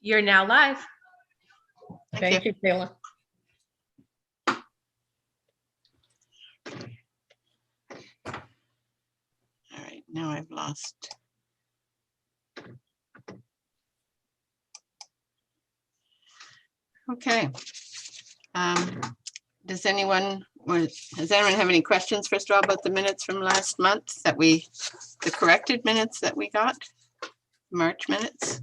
You're now live. Thank you, Taylor. All right, now I've lost. Okay. Does anyone have any questions, first of all, about the minutes from last month the corrected minutes that we got, March minutes?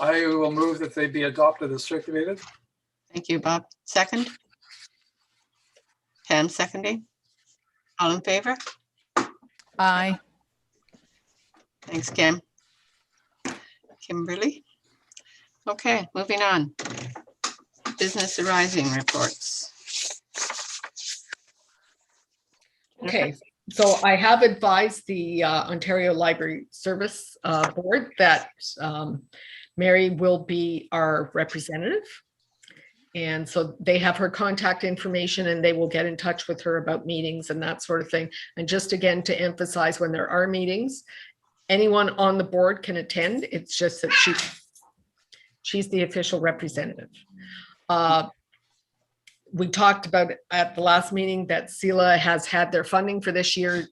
I will move that they be adopted as circulated. Thank you, Bob. Second? Pam seconding? All in favor? Aye. Thanks, Kim. Kimberly? Okay, moving on. Business arising reports. Okay, so I have advised the Ontario Library Service Board that Mary will be our representative. And so they have her contact information and they will get in touch with her about meetings and that sort of thing. And just again, to emphasize, when there are meetings, anyone on the board can attend. It's just that she's the official representative. We talked about at the last meeting that CELA has had their funding for this year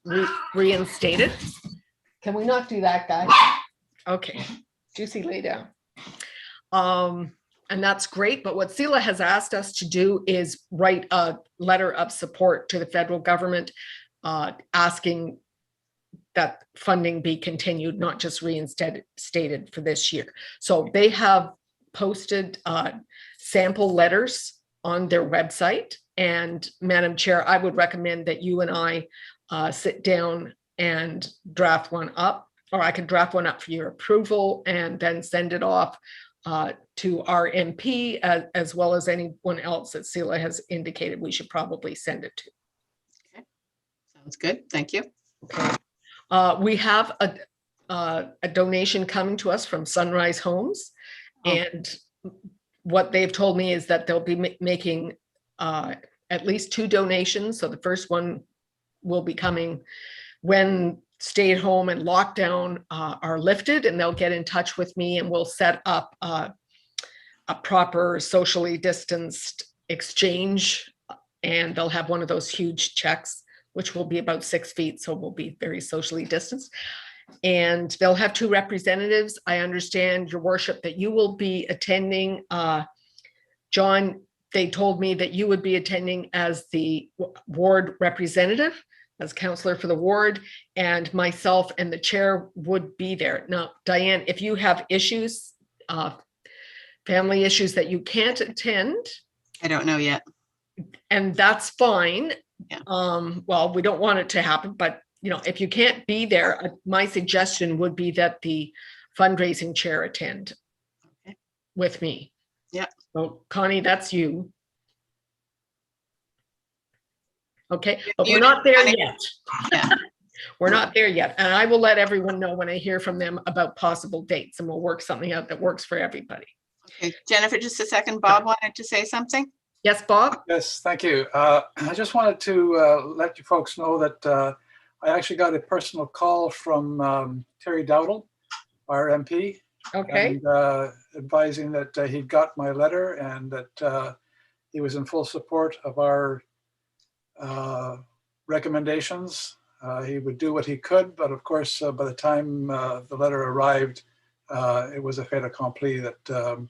reinstated. Can we not do that, guys? Okay, Juicy, lay down. And that's great, but what CELA has asked us to do is write a letter of support to the federal government, asking that funding be continued, not just reinstated for this year. So they have posted sample letters on their website. And Madam Chair, I would recommend that you and I sit down and draft one up, or I could draft one up for your approval and then send it off to our MP, as well as anyone else that CELA has indicated we should probably send it to. Okay. Sounds good. Thank you. Okay. We have a donation coming to us from Sunrise Homes. Oh. And what they've told me is that they'll be making at least 2 donations. So the first one will be coming when stay at home and lockdown are lifted, and they'll get in touch with me and we'll set up a proper socially distanced exchange. And they'll have one of those huge checks, which will be about 6 feet. So we'll be very socially distanced. And they'll have 2 representatives. I understand, Your Worship, that you will be attending. John, they told me that you would be attending as the ward representative, as counselor for the ward, and myself and the chair would be there. Now, Diane, if you have issues, family issues that you can't attend. I don't know yet. And that's fine. Yeah. Well, we don't want it to happen, but you know, if you can't be there, my suggestion would be that the fundraising chair attend with me. Yeah. So Connie, that's you. Okay, but we're not there yet. Yeah. We're not there yet. And I will let everyone know when I hear from them about possible dates, and we'll work something out that works for everybody. Okay, Jennifer, just a second. Bob wanted to say something. Yes, Bob? Yes, thank you. I just wanted to let you folks know that I actually got a personal call from Terry Dowdle, our MP. Okay. And, advising that he'd got my letter and that he was in full support of our recommendations. He would do what he could, but of course, by the time the letter arrived, it was a fait accompli that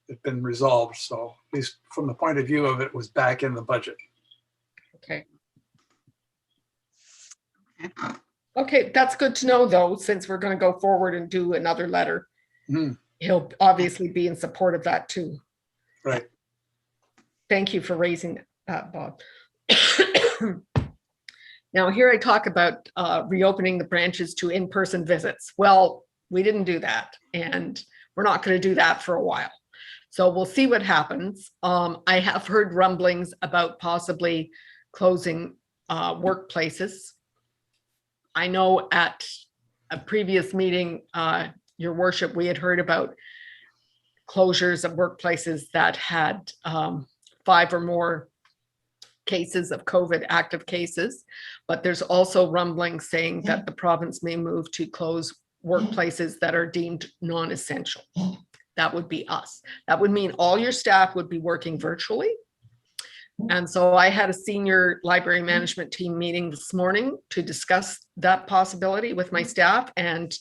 it'd been resolved. So at least from the point of view of it, was back in the budget. Okay. Okay, that's good to know, though, since we're going to go forward and do another letter. He'll obviously be in support of that too. Right. Thank you for raising that, Bob. Now here I talk about reopening the branches to in-person visits. Well, we didn't do that, and we're not going to do that for a while. So we'll see what happens. I have heard rumblings about possibly closing workplaces. I know at a previous meeting, Your Worship, we had heard about closures of workplaces that had 5 or more cases of COVID active cases, but there's also rumbling saying that the province may move to close workplaces that are deemed non-essential. That would be us. That would mean all your staff would be working virtually. And so I had a senior library management team meeting this morning to discuss that possibility with my staff, and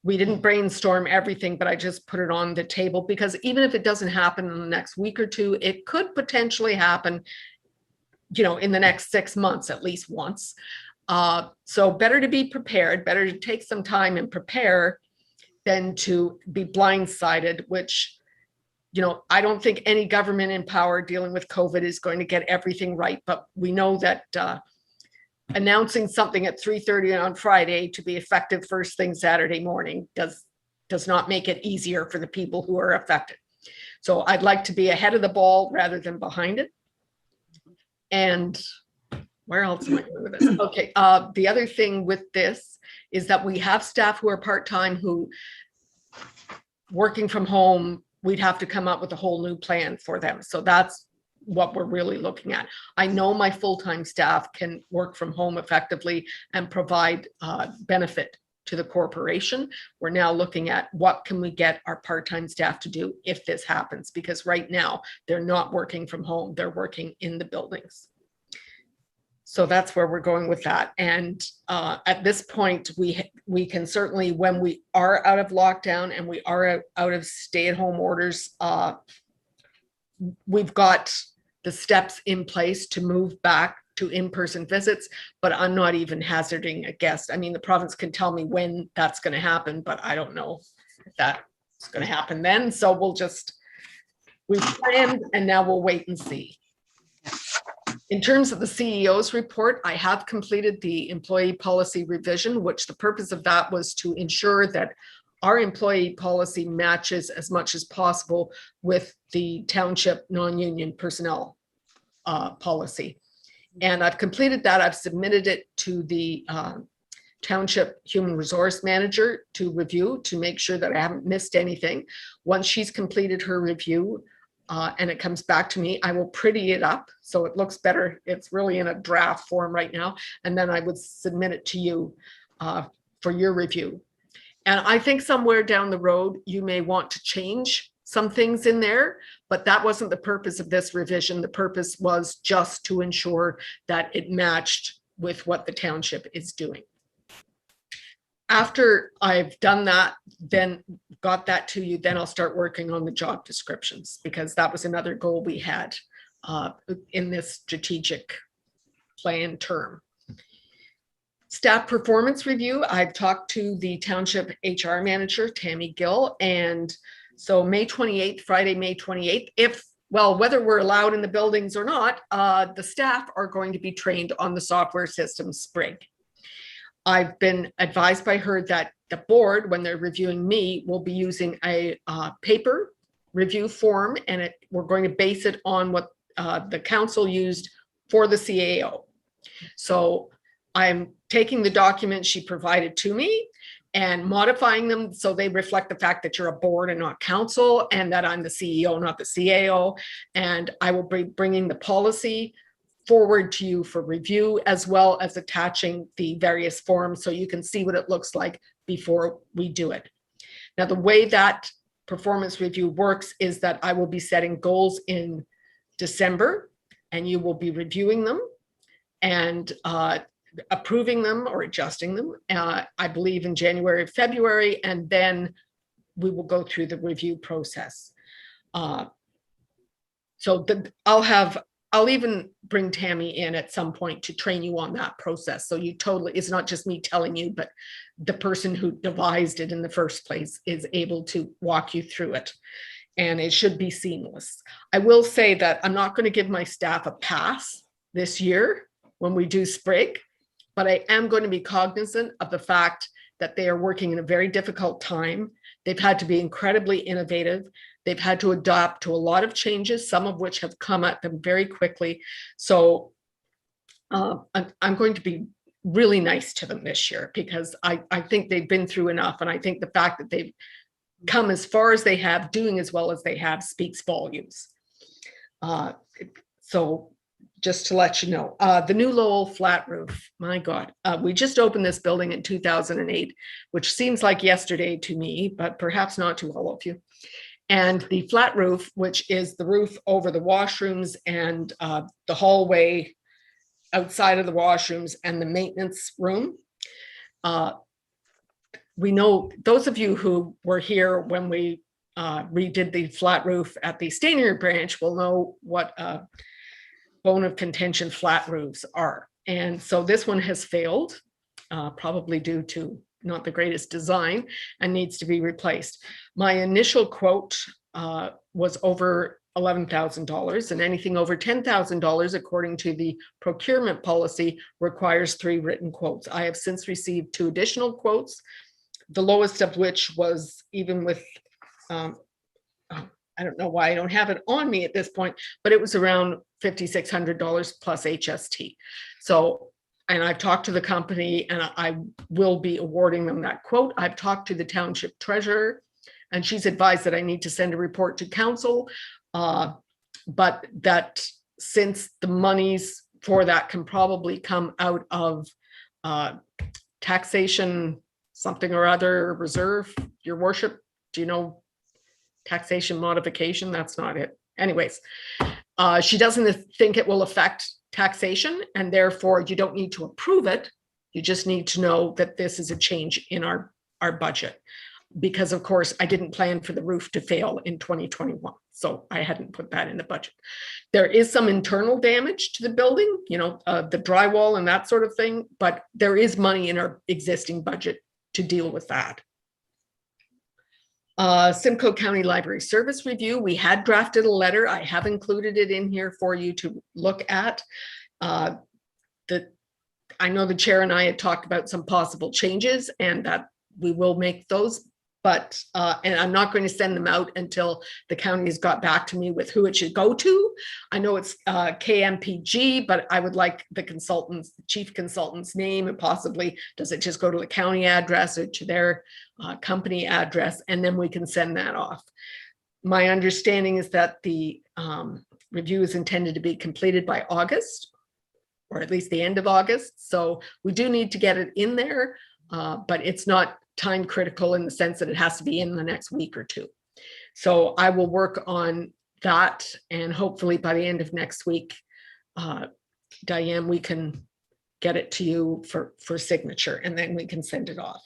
we didn't brainstorm everything, but I just put it on the table because even if it doesn't happen in the next week or two, it could potentially happen, you know, in the next 6 months, at least once. So better to be prepared, better to take some time and prepare than to be blindsided, which, you know, I don't think any government in power dealing with COVID is going to get everything right, but we know that announcing something at 3:30 on Friday to be effective first thing Saturday morning does not make it easier for the people who are affected. So I'd like to be ahead of the ball rather than behind it. And where else am I going with this? Okay, the other thing with this is that we have staff who are part-time who working from home, we'd have to come up with a whole new plan for them. So that's what we're really looking at. I know my full-time staff can work from home effectively and provide benefit to the corporation. We're now looking at what can we get our part-time staff to do if this happens, because right now they're not working from home, they're working in the buildings. So that's where we're going with that. And at this point, we can certainly, when we are out of lockdown and we are out of stay-at-home orders, we've got the steps in place to move back to in-person visits, but I'm not even hazarding a guess. I mean, the province can tell me when that's going to happen, but I don't know if that's going to happen then. So we've planned and now we'll wait and see. In terms of the CEO's report, I have completed the employee policy revision, which the purpose of that was to ensure that our employee policy matches as much as possible with the township non-union personnel policy. And I've completed that. I've submitted it to the township human resource manager to review to make sure that I haven't missed anything. Once she's completed her review, and it comes back to me, I will pretty it up so it looks better. It's really in a draft form right now. And then I would submit it to you for your review. And I think somewhere down the road, you may want to change some things in there, but that wasn't the purpose of this revision. The purpose was just to ensure that it matched with what the township is doing. After I've done that, then got that to you, then I'll start working on the job descriptions, because that was another goal we had in this strategic plan term. Staff performance review, I've talked to the township HR manager, Tammy Gill, and so May 28th, Friday, May 28th, whether we're allowed in the buildings or not, the staff are going to be trained on the software system Sprig. I've been advised by her that the board, when they're reviewing me, will be using a paper review form, and we're going to base it on what the council used for the CAO. So I'm taking the documents she provided to me and modifying them so they reflect the fact that you're a board and not council, and that I'm the CEO, not the CAO. And I will be bringing the policy forward to you for review, as well as attaching the various forms so you can see what it looks like before we do it. Now, the way that performance review works is that I will be setting goals in December, and you will be reviewing them and approving them or adjusting them, I believe in January, February, and then we will go through the review process. I'll even bring Tammy in at some point to train you on that process. So it's not just me telling you, but the person who devised it in the first place is able to walk you through it. And it should be seamless. I will say that I'm not going to give my staff a pass this year when we do Sprig, but I am going to be cognizant of the fact that they are working in a very difficult time. They've had to be incredibly innovative. They've had to adapt to a lot of changes, some of which have come at them very quickly. So I'm going to be really nice to them this year, because I think they've been through enough. And I think the fact that they've come as far as they have, doing as well as they have, speaks volumes. So just to let you know, the new Lowell flat roof, my God, we just opened this building in 2008, which seems like yesterday to me, but perhaps not to all of you. And the flat roof, which is the roof over the washrooms and the hallway outside of the washrooms and the maintenance room. We know, those of you who were here when we redid the flat roof at the Stainery branch will know what bone of contention flat roofs are. And so this one has failed, probably due to not the greatest design, and needs to be replaced. My initial quote was over $11,000, and anything over $10,000, according to the procurement policy, requires 3 written quotes. I have since received 2 additional quotes, the lowest of which was, even with, I don't know why I don't have it on me at this point, but it was around $5,600 plus HST. So, and I've talked to the company and I will be awarding them that quote. I've talked to the township treasurer and she's advised that I need to send a report to council, but that since the monies for that can probably come out of taxation, something or other reserve, your worship, do you know taxation modification? That's not it. Anyways, she doesn't think it will affect taxation and therefore you don't need to approve it. You just need to know that this is a change in our budget. Because of course I didn't plan for the roof to fail in 2021. So I hadn't put that in the budget. There is some internal damage to the building, you know, the drywall and that sort of thing, but there is money in our existing budget to deal with that. Simcoe County Library Service Review. We had drafted a letter. I have included it in here for you to look at. I know the chair and I had talked about some possible changes and that we will make those, but, and I'm not going to send them out until the county has got back to me with who it should go to. I know it's KMPG, but I would like the consultant's, chief consultant's name, and possibly, does it just go to the county address or to their company address, and then we can send that off. My understanding is that the review is intended to be completed by August, or at least the end of August. So we do need to get it in there, but it's not time critical in the sense that it has to be in the next week or 2. So I will work on that, and hopefully by the end of next week, Diane, we can get it to you for signature, and then we can send it off.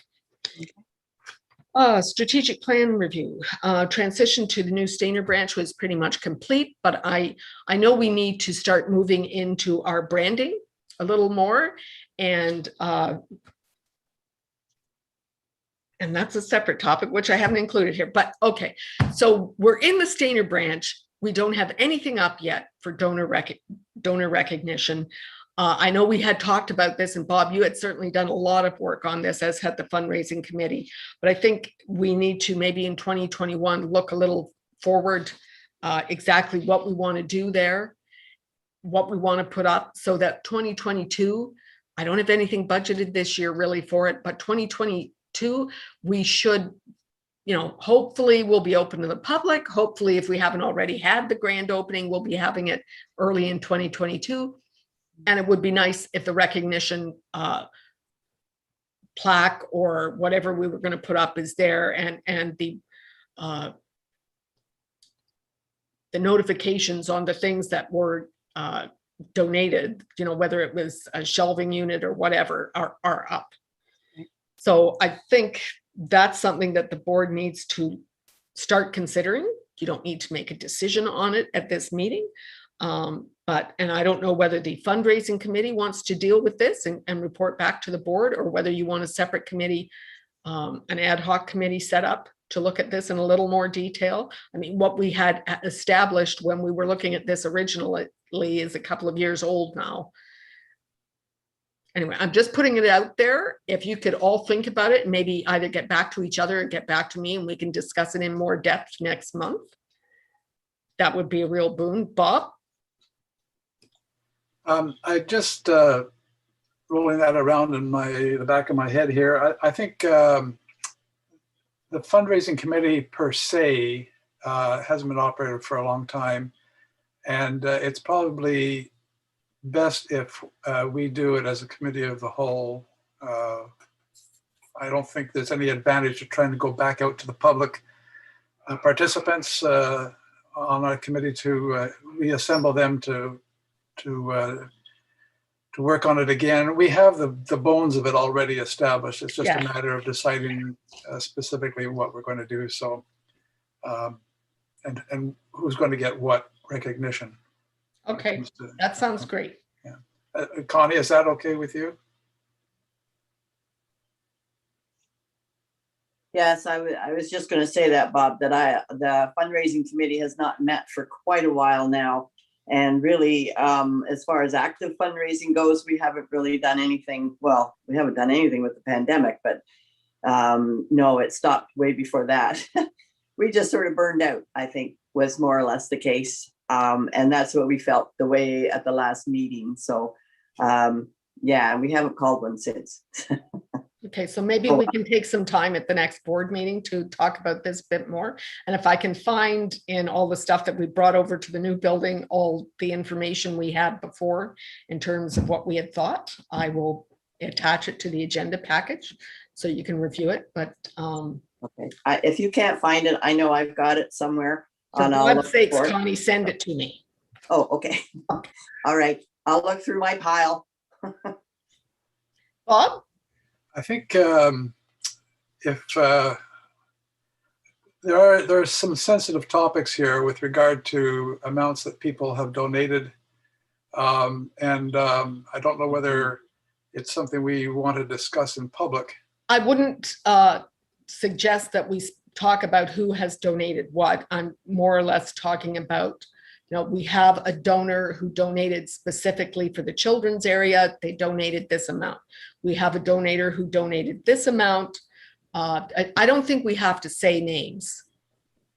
Strategic plan review. Transition to the new Stainer branch was pretty much complete, but I know we need to start moving into our branding a little more, and that's a separate topic, which I haven't included here, but okay. So we're in the Stainer branch. We don't have anything up yet for donor recognition. I know we had talked about this, and Bob, you had certainly done a lot of work on this, as had the fundraising committee. But I think we need to maybe in 2021 look a little forward, exactly what we want to do there, what we want to put up, so that 2022, I don't have anything budgeted this year really for it, but 2022, we should, you know, hopefully we'll be open to the public. Hopefully, if we haven't already had the grand opening, we'll be having it early in 2022. And it would be nice if the recognition plaque or whatever we were going to put up is there, and the notifications on the things that were donated, you know, whether it was a shelving unit or whatever, are up. So I think that's something that the board needs to start considering. You don't need to make a decision on it at this meeting. And I don't know whether the fundraising committee wants to deal with this and report back to the board, or whether you want a separate committee, an ad hoc committee set up to look at this in a little more detail. I mean, what we had established when we were looking at this originally is a couple of years old now. Anyway, I'm just putting it out there. If you could all think about it and maybe either get back to each other or get back to me, and we can discuss it in more depth next month, that would be a real boon. Bob? I just rolling that around in the back of my head here. I think the fundraising committee per se hasn't been operated for a long time, and it's probably best if we do it as a committee of the whole. I don't think there's any advantage to trying to go back out to the public participants on our committee to reassemble them to work on it again. We have the bones of it already established. It's just Yeah. a matter of deciding specifically what we're going to do. So, and who's going to get what recognition. Okay, that sounds great. Connie, is that okay with you? Yes, I was just going to say that, Bob, that the fundraising committee has not met for quite a while now. And really, as far as active fundraising goes, we haven't really done anything. Well, we haven't done anything with the pandemic, but no, it stopped way before that. We just sort of burned out, I think, was more or less the case. And that's what we felt the way at the last meeting. So yeah, we haven't called one since. Okay, so maybe we can take some time at the next board meeting to talk about this a bit more. And if I can find in all the stuff that we brought over to the new building, all the information we had before in terms of what we had thought, I will attach it to the agenda package so you can review it. But Okay, if you can't find it, I know I've got it somewhere. for And I'll look God's sakes, for it. Connie, send it to me. Oh, okay. All right, I'll look through my pile. Bob? I think if there are some sensitive topics here with regard to amounts that people have donated, and I don't know whether it's something we want to discuss in public. I wouldn't suggest that we talk about who has donated what. I'm more or less talking about, we have a donor who donated specifically for the children's area. They donated this amount. We have a donor who donated this amount. I don't think we have to say names.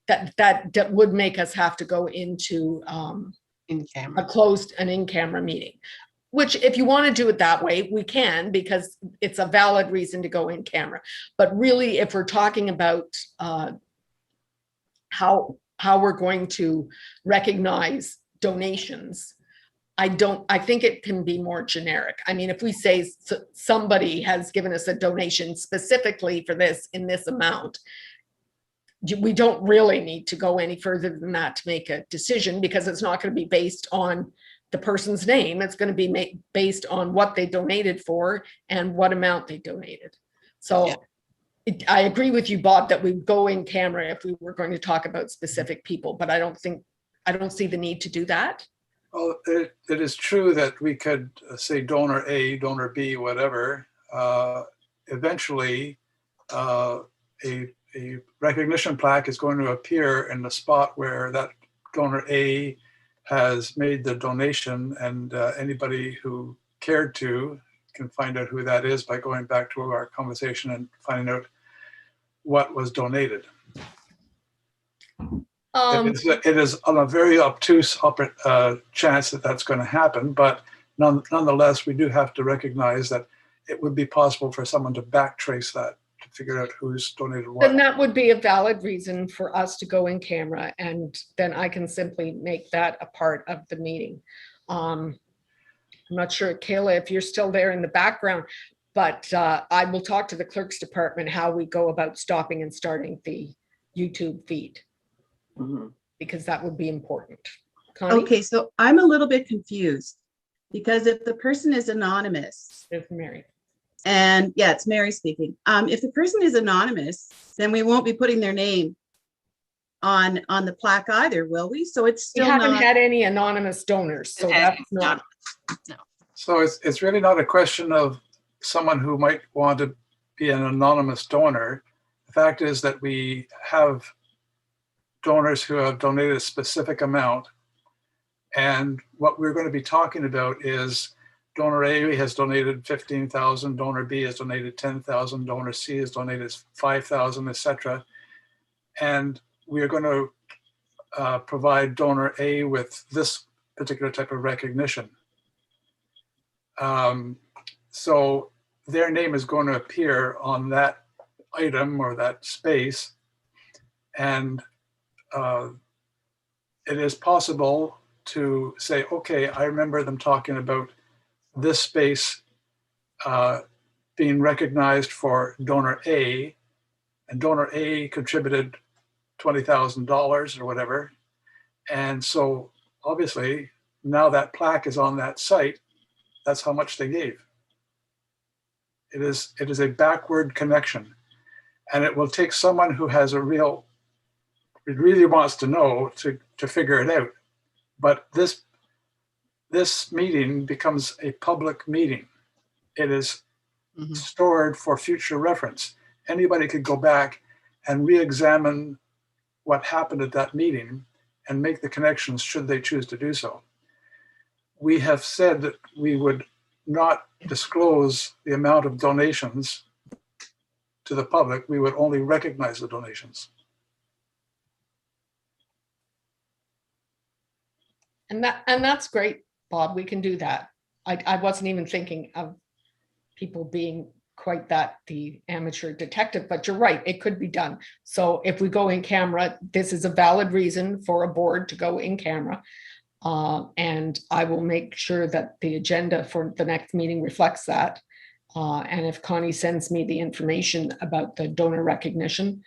That would make us have to go into In camera. an in-camera meeting, which if you want to do it that way, we can, because it's a valid reason to go in camera. But really, if we're talking about how we're going to recognize donations, I think it can be more generic. I mean, if we say somebody has given us a donation specifically for this in this amount, we don't really need to go any further than that to make a decision, because it's not going to be based on the person's name. It's going to be based on what they donated for and what amount they donated. So Yeah. I agree with you, Bob, that we go in camera if we were going to talk about specific people, but I don't see the need to do that. Well, it is true that we could say donor A, donor B, whatever. Eventually, a recognition plaque is going to appear in the spot where that donor A has made the donation, and anybody who cared to can find out who that is by going back to our conversation and finding out what was donated. It is on a very obtuse chance that that's going to happen, but nonetheless, we do have to recognize that it would be possible for someone to backtrace that to figure out who's donated what. Then that would be a valid reason for us to go in camera, and then I can simply make that a part of the meeting. I'm not sure, Kayla, if you're still there in the background, but I will talk to the clerk's department how we go about stopping and starting the YouTube feed, because that would be important. Connie? Okay, so I'm a little bit confused, because if the person is anonymous, It's Mary. and yeah, it's Mary speaking. If the person is anonymous, then we won't be putting their name on the plaque either, will we? So it's We still haven't not. had any anonymous donors, so It has that's not. No. So it's really not a question of someone who might want to be an anonymous donor. The fact is that we have donors who have donated a specific amount. And what we're going to be talking about is donor A has donated 15,000, donor B has donated 10,000, donor C has donated 5,000, etc. And we are going to provide donor A with this particular type of recognition. So their name is going to appear on that item or that space. And it is possible to say, okay, I remember them talking about this space being recognized for donor A, and donor A contributed $20,000 or whatever. And so obviously now that plaque is on that site, that's how much they gave. It is a backward connection, and it will take someone who has really wants to know to figure it out. But this meeting becomes a public meeting. It is stored for future reference. Anybody could go back and re-examine what happened at that meeting and make the connections should they choose to do so. We have said that we would not disclose the amount of donations to the public. We would only recognize the donations. And that's great, Bob. We can do that. I wasn't even thinking of people being quite the amateur detective, but you're right, it could be done. So if we go in camera, this is a valid reason for a board to go in camera. And I will make sure that the agenda for the next meeting reflects that. And if Connie sends me the information about the donor recognition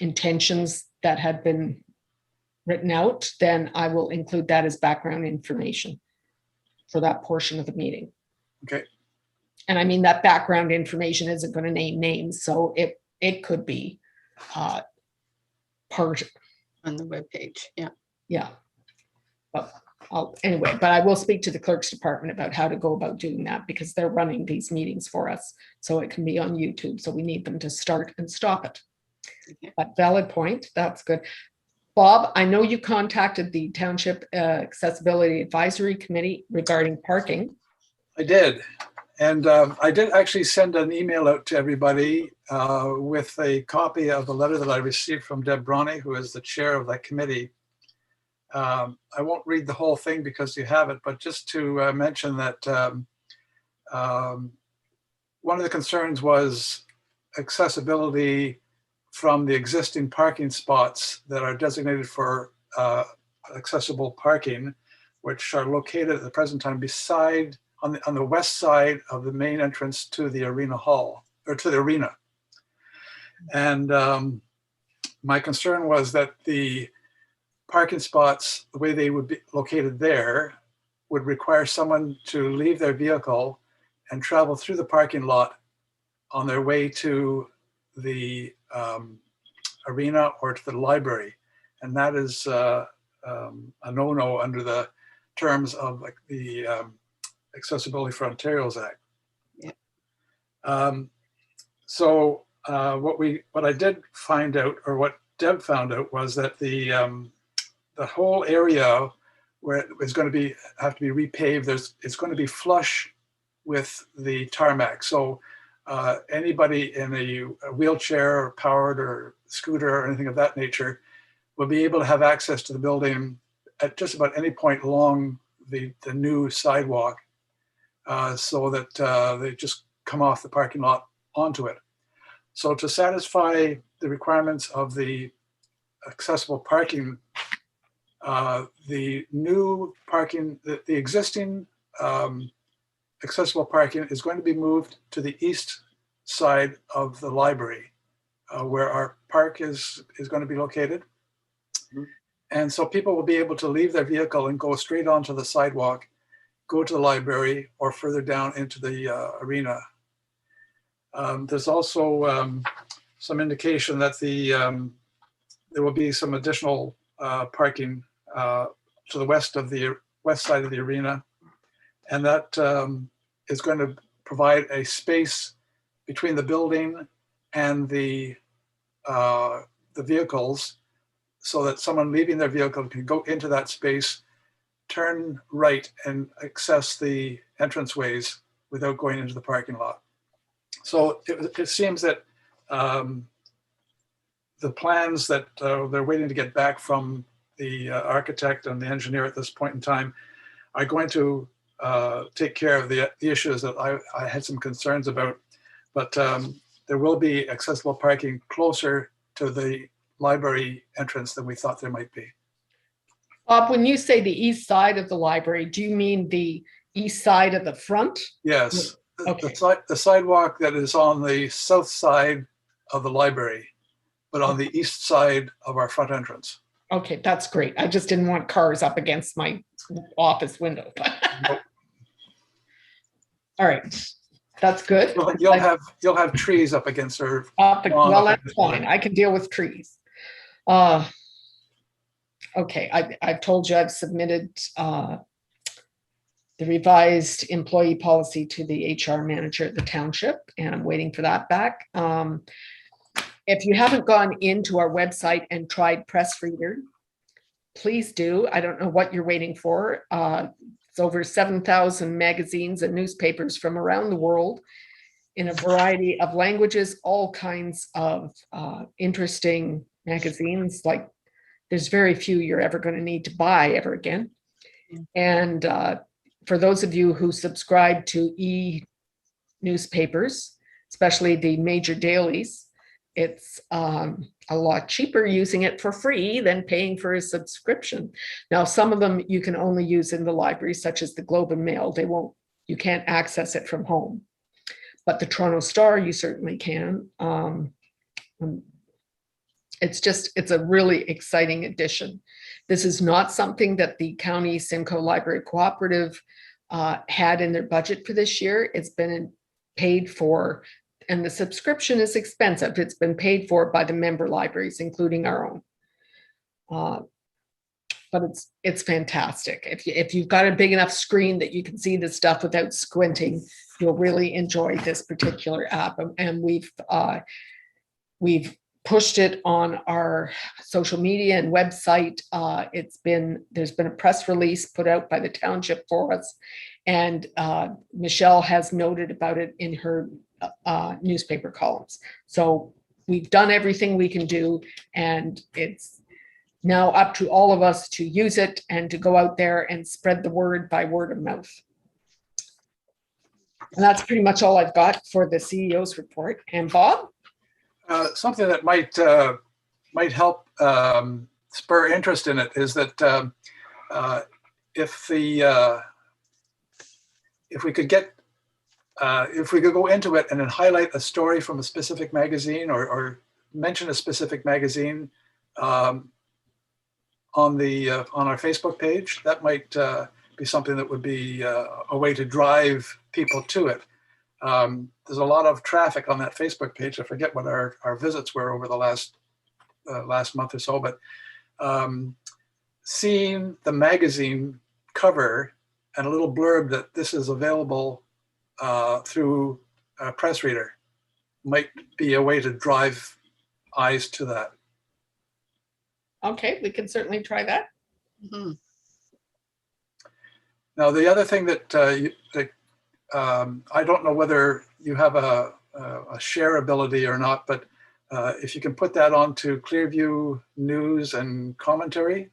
intentions that had been written out, then I will include that as background information for that portion of the meeting. Okay. And I mean, that background information isn't going to name names, so it could be part on the webpage. Yeah. Yeah. But anyway, but I will speak to the clerk's department about how to go about doing that, because they're running these meetings for us. So it can be on YouTube. So we need them to start and stop it. Okay. But valid point. That's good. Bob, I know you contacted the Township Accessibility Advisory Committee regarding parking. I did. And I did actually send an email out to everybody with a copy of the letter that I received from Deb Bronny, who is the chair of that committee. I won't read the whole thing because you have it, but just to mention that one of the concerns was accessibility from the existing parking spots that are designated for accessible parking, which are located at the present time beside on the west side of the main entrance to the arena hall, or to the arena. And my concern was that the parking spots, the way they would be located there, would require someone to leave their vehicle and travel through the parking lot on their way to the arena or to the library. And that is a no-no under the terms of like the Accessibility for Ontario's Act. Yeah. So what I did find out, or what Deb found out, was that the whole area where it is going to have to be repaved, it's going to be flush with the tarmac. So anybody in a wheelchair or powered or scooter or anything of that nature will be able to have access to the building at just about any point along the new sidewalk, so that they just come off the parking lot onto it. So to satisfy the requirements of the accessible parking, the new parking, the existing accessible parking is going to be moved to the east side of the library, where our park is going to be located. Mm-hmm. And so people will be able to leave their vehicle and go straight onto the sidewalk, go to the library, or further down into the arena. There's also some indication that there will be some additional parking to the west side of the arena, and that is going to provide a space between the building and the vehicles, so that someone leaving their vehicle can go into that space, turn right, and access the entranceways without going into the parking lot. So it seems that the plans that they're waiting to get back from the architect and the engineer at this point in time are going to take care of the issues that I had some concerns about. But there will be accessible parking closer to the library entrance than we thought there might be. Bob, when you say the east side of the library, do you mean the east side of the front? Yes, Okay. the sidewalk that is on the south side of the library, but on the east side of our front entrance. Okay, that's great. I just didn't want cars up against my office window. Nope. All right, that's good. You'll have trees up against our. Well, that's fine. I can deal with trees. Okay, I've told you I've submitted the revised employee policy to the HR manager at the township, and I'm waiting for that back. If you haven't gone into our website and tried Press Reader, please do. I don't know what you're waiting for. It's over 7,000 magazines and newspapers from around the world in a variety of languages, all kinds of interesting magazines. Like, there's very few you're ever going to need to buy ever again. And for those of you who subscribe to e-newspapers, especially the major dailies, it's a lot cheaper using it for free than paying for a subscription. Now, some of them you can only use in the library, such as the Globe and Mail. You can't access it from home. But the Toronto Star, you certainly can. It's a really exciting addition. This is not something that the County Simcoe Library Cooperative had in their budget for this year. It's been paid for, and the subscription is expensive. It's been paid for by the member libraries, including our own. But it's fantastic. If you've got a big enough screen that you can see the stuff without squinting, you'll really enjoy this particular app. And we've pushed it on our social media and website. There's been a press release put out by the township for us, and Michelle has noted about it in her newspaper columns. So we've done everything we can do, and it's now up to all of us to use it and to go out there and spread the word by word of mouth. And that's pretty much all I've got for the CEO's report. And Bob? Something that might help spur interest in it is that if we could go into it and then highlight a story from a specific magazine or mention a specific magazine on our Facebook page, that might be something that would be a way to drive people to it. There's a lot of traffic on that Facebook page. I forget what our visits were over the last month or so, but seeing the magazine cover and a little blurb that this is available through a press reader might be a way to drive eyes to that. Okay, we can certainly try that. Mhm. Now, the other thing that I don't know whether you have a share ability or not, but if you can put that onto Clearview news and commentary,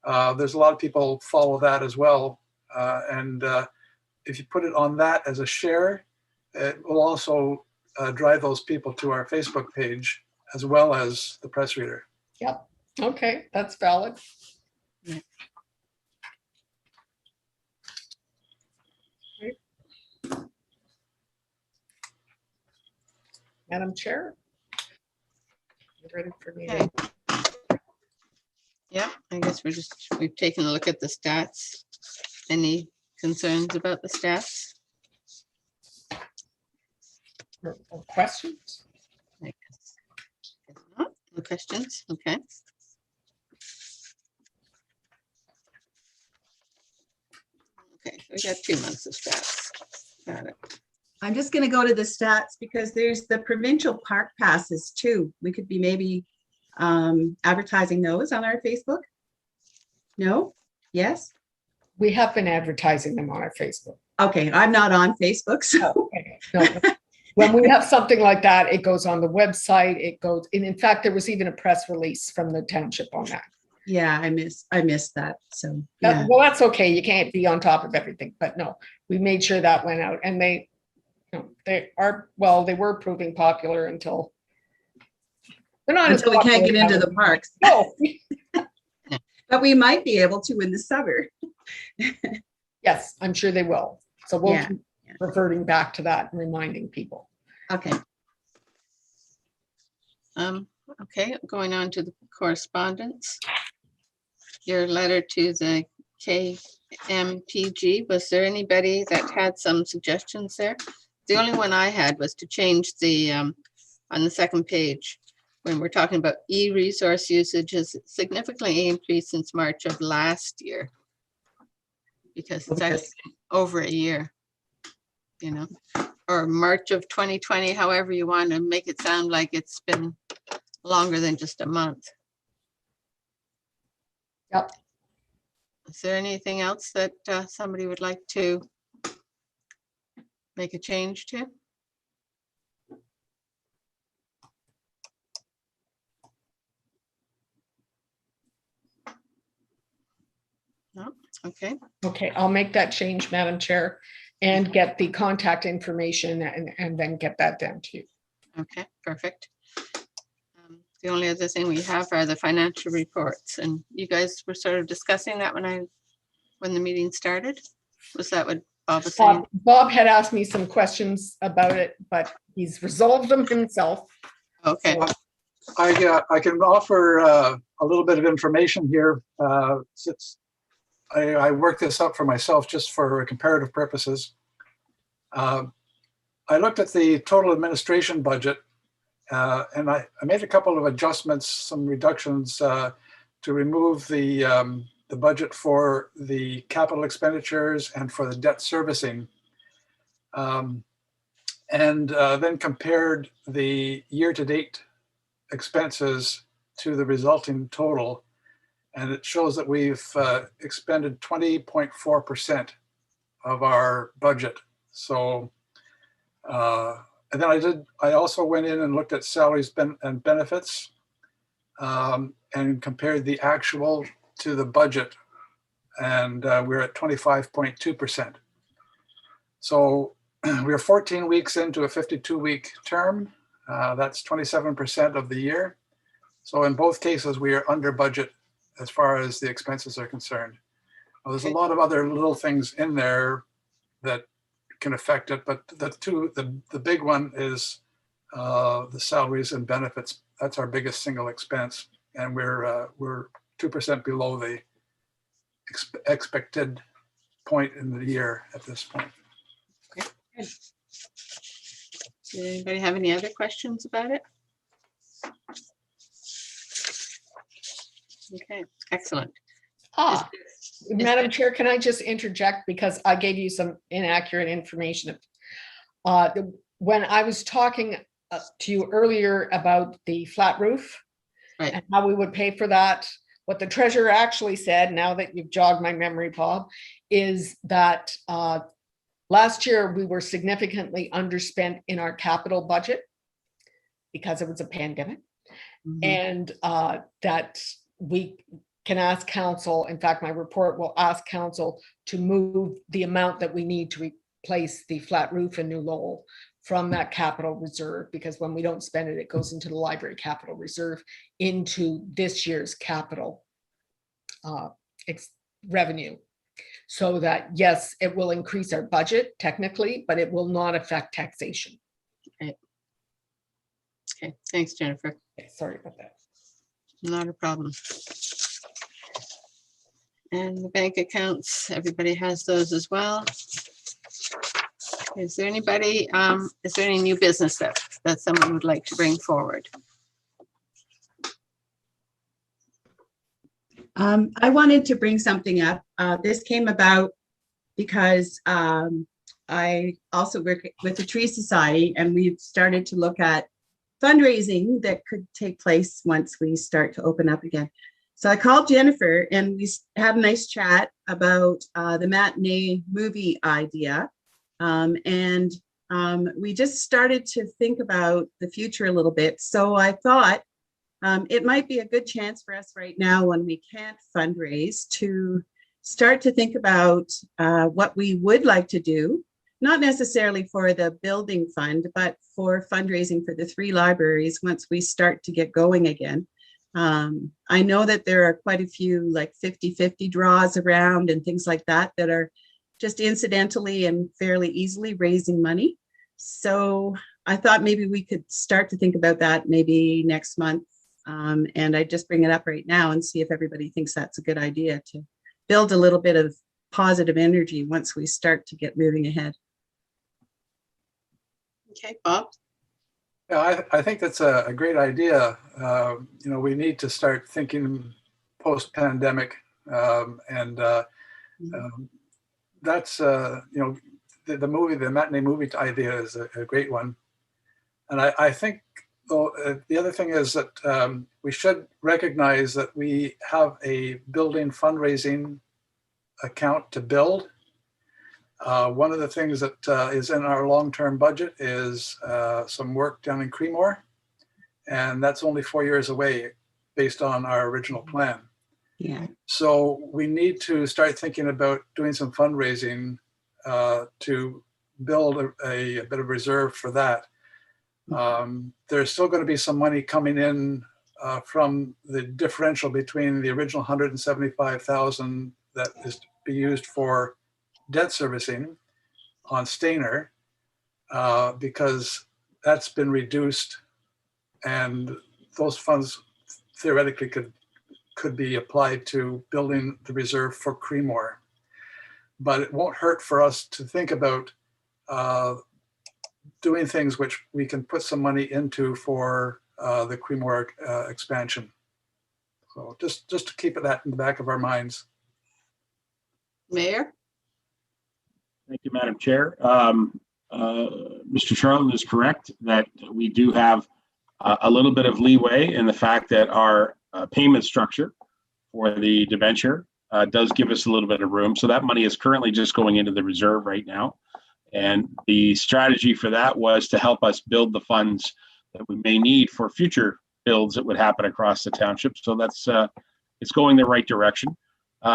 there's a lot of people follow that as well. And if you put it on that as a share, it will also drive those people to our Facebook page as well as the press reader. Yep. Okay, that's valid. Madam Chair, you ready for me? Okay. Yeah, I guess we've taken a look at the stats. Any concerns about the stats? Or questions? I guess not. No questions? Okay. Okay, we got 2 months of stats. Got it. I'm just gonna go to the stats because there's the provincial park passes too. We could be maybe advertising those on our Facebook. No? Yes? We have been advertising them on our Facebook. Okay, I'm not on Facebook, so. Okay. No. When we have something like that, it goes on the website. It goes, and in fact, there was even a press release from the township on that. Yeah, I missed that. So yeah. Well, that's okay. You can't be on top of everything, but no, we made sure that went out, and they were proving popular until they're not Until we can't get into the parks. No. But But we might be able to in the summer. Yes, I'm sure they will. So we'll Yeah, keep reverting back to that and reminding people. Okay. Okay, going on to the correspondence. Your letter to the KMPG, was there anybody that had some suggestions there? The only one I had was to change the, on the second page, when we're talking about e-resource usage has significantly increased since March of last year. Because it's actually over a year, you know, or March of 2020, however you want to make it sound like it's been longer than just a month. Yep. Is there anything else that somebody would like to make a change to? No, okay, Okay, I'll make that change, Madam Chair, and get the contact information and then get that down to you. okay, perfect. The only other thing we have are the financial reports, and you guys were sort of discussing that when the meeting started. Was that what Bob was saying? Bob had asked me some questions about it, but he's resolved them himself. Okay, I can offer a little bit of information here. Since I worked this up for myself just for comparative purposes. I looked at the total administration budget and I made a couple of adjustments, some reductions to remove the budget for the capital expenditures and for the debt servicing. And then compared the year-to-date expenses to the resulting total. And it shows that we've expended 20.4% of our budget. So, and then I also went in and looked at salaries and benefits and compared the actual to the budget. And we're at 25.2%. So we're 14 weeks into a 52-week term. That's 27% of the year. So in both cases, we are under budget as far as the expenses are concerned. Well, there's a lot of other little things in there that can affect it, but the big one is the salaries and benefits. That's our biggest single expense, and we're 2% below the expected point in the year at this point. Did anybody have any other questions about it? Okay, excellent. Madam Chair, can I just interject because I gave you some inaccurate information. When I was talking to you earlier about the flat roof Right. and how we would pay for that, what the treasurer actually said, now that you've jogged my memory, Bob, is that last year we were significantly underspent in our capital budget because it was a pandemic. And that we can ask council, in fact, my report will ask council to move the amount that we need to replace the flat roof in New Lowell from that capital reserve, because when we don't spend it, it goes into the library capital reserve into this year's capital revenue. So that, yes, it will increase our budget technically, but it will not affect taxation. Okay, thanks, Jennifer. Okay, sorry about that. Not a problem. And the bank accounts, everybody has those as well. Is there anybody, is there any new business that someone would like to bring forward? I wanted to bring something up. This came about because I also work with the Tree Society, and we've started to look at fundraising that could take place once we start to open up again. So I called Jennifer and we had a nice chat about the matinee movie idea. We just started to think about the future a little bit. So I thought it might be a good chance for us right now, when we can't fundraise, to start to think about what we would like to do, not necessarily for the building fund, but for fundraising for the 3 libraries once we start to get going again. I know that there are quite a few like 50-50 draws around and things like that that are just incidentally and fairly easily raising money. So I thought maybe we could start to think about that maybe next month. And I just bring it up right now and see if everybody thinks that's a good idea to build a little bit of positive energy once we start to get moving ahead. Okay, Bob? Yeah, I think that's a great idea. We need to start thinking post-pandemic, and that's the movie, the matinee movie idea is a great one. And I think the other thing is that we should recognize that we have a building fundraising account to build. One of the things that is in our long-term budget is some work down in Creemore, and that's only 4 years away based on our original plan. Yeah. So we need to start thinking about doing some fundraising to build a bit of reserve for that. There's still going to be some money coming in from the differential between the original $175,000 that is to be used for debt servicing on Stainer, because that's been reduced, and those funds theoretically could be applied to building the reserve for Creemore. But it won't hurt for us to think about doing things which we can put some money into for the Creemore expansion. So just to keep that in the back of our minds. Mayor? Thank you, Madam Chair. Mr. Charlton is correct that we do have a little bit of leeway in the fact that our payment structure for the debenture does give us a little bit of room. So that money is currently just going into the reserve right now. And the strategy for that was to help us build the funds that we may need for future builds that would happen across the township. So that's it's going the right direction.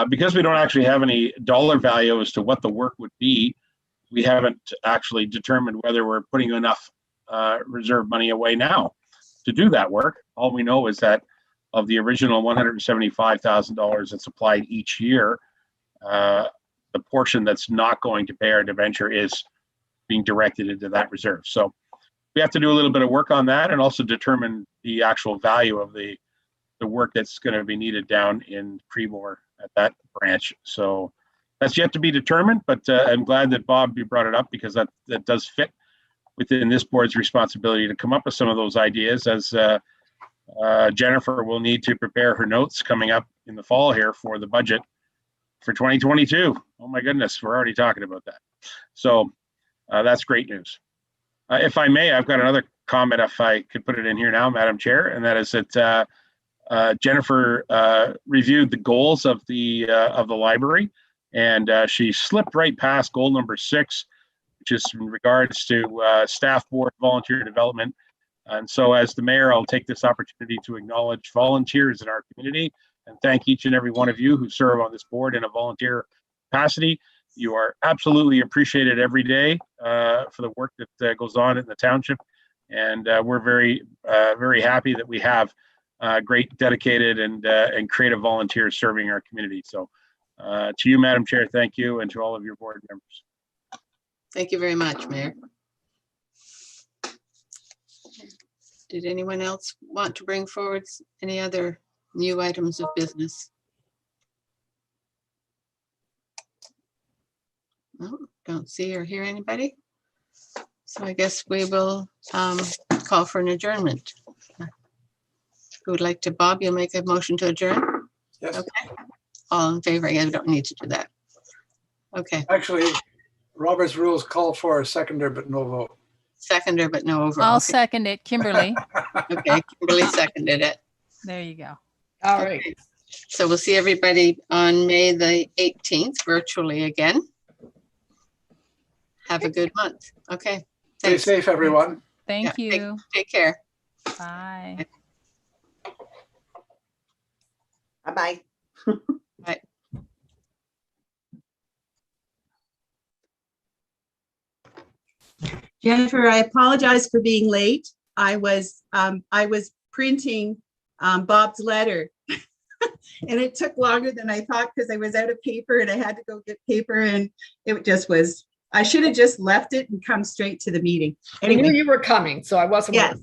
Because we don't actually have any dollar value as to what the work would be, we haven't actually determined whether we're putting enough reserve money away now to do that work. All we know is that of the original $175,000 that's applied each year, the portion that's not going to pay our debenture is being directed into that reserve. So we have to do a little bit of work on that and also determine the actual value of the work that's going to be needed down in Creemore at that branch. So that's yet to be determined, but I'm glad that Bob, you brought it up, because that does fit within this board's responsibility to come up with some of those ideas, as Jennifer will need to prepare her notes coming up in the fall here for the budget for 2022. Oh my goodness, we're already talking about that. So that's great news. If I may, I've got another comment, if I could put it in here now, Madam Chair, and that is that Jennifer reviewed the goals of the library, and she slipped right past goal number 6, which is in regards to staff board volunteer development. And so as the mayor, I'll take this opportunity to acknowledge volunteers in our community and thank each and every one of you who serve on this board in a volunteer capacity. You are absolutely appreciated every day for the work that goes on in the township. And we're very, very happy that we have great, dedicated, and creative volunteers serving our community. So to you, Madam Chair, thank you, and to all of your board members. Thank you very much, Mayor. Did anyone else want to bring forward any other new items of business? No, don't see or hear anybody. So I guess we will call for an adjournment. Who would like to? Bob, you'll make a motion to adjourn? Yes. Okay. All in favor? I don't need to do that. Okay. Actually, Robert's rules call for a seconder, but no vote. Seconder, but no overall. I'll Okay. second it. Kimberly. Okay, Kimberly seconded it. There you go. All right. Okay. So we'll see everybody on May the 18th virtually again. Have a good month. Okay. Stay Thanks. safe, everyone. Thank Yeah, you. Take care. Bye. Bye-bye. Bye. Jennifer, I apologize for being late. I was printing Bob's letter. And it took longer than I thought because I was out of paper and I had to go get paper, and it just was, I should have just left it and come straight to the meeting. I knew Anyway, you were coming, so I wasn't. yes,